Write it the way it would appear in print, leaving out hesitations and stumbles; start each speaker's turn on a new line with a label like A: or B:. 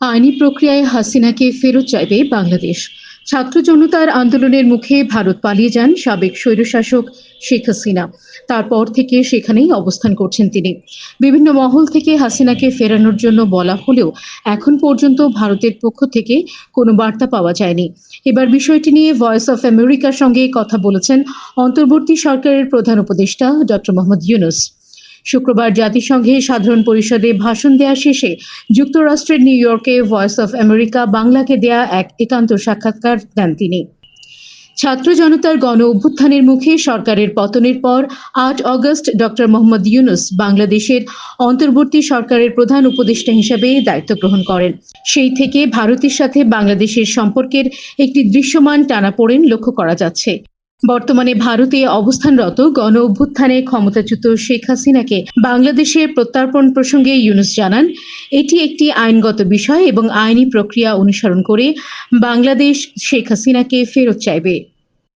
A: আইনি প্রক্রিয়ায় হাসিনাকে ফেরত চাইবে বাংলাদেশ। ছাত্র জনতার আন্দোলনের মুখে ভারত পালিয়ে যান সাবেক স্বৈরশাসক শেখ হাসিনা। তারপর থেকে সেখানেই অবস্থান করছেন তিনি। বিভিন্ন মহল থেকে হাসিনাকে ফেরানোর জন্য বলা হলেও এখন পর্যন্ত ভারতের পক্ষ থেকে কোনো বার্তা পাওয়া যায়নি। এবার বিষয়টি নিয়ে ভয়েস অফ আমেরিকার সঙ্গে কথা বলেছেন অন্তর্বর্তী সরকারের প্রধান উপদেষ্টা ডক্টর মোহাম্মদ ইউনূস। শুক্রবার জাতিসংঘে সাধারণ পরিষদে ভাষণ দেওয়া শেষে যুক্তরাষ্ট্রের নিউ ইয়র্কে ভয়েস অফ আমেরিকা বাংলাকে দেয়া এক একান্ত সাক্ষাৎকার দেন তিনি। ছাত্র জনতার গণ অভ্যুত্থানের মুখে সরকারের পতনের পর ৮ অগস্ট ডক্টর মোহাম্মদ ইউনূস বাংলাদেশের অন্তর্বর্তী সরকারের প্রধান উপদেষ্টা হিসেবে দায়িত্ব গ্রহণ করেন। সেই থেকে ভারতের সাথে বাংলাদেশের সম্পর্কের একটি দৃশ্যমান টানাপোড়েন লক্ষ্য করা যাচ্ছে। বর্তমানে ভারতে অবস্থানরত গণ অভ্যুত্থানে ক্ষমতাচ্যুত শেখ হাসিনাকে বাংলাদেশের প্রত্যর্পণ প্রসঙ্গে ইউনূস জানান, এটি একটি আইনগত বিষয় এবং আইনি প্রক্রিয়া অনুসরণ করে বাংলাদেশ শেখ হাসিনাকে ফেরত চাইবে।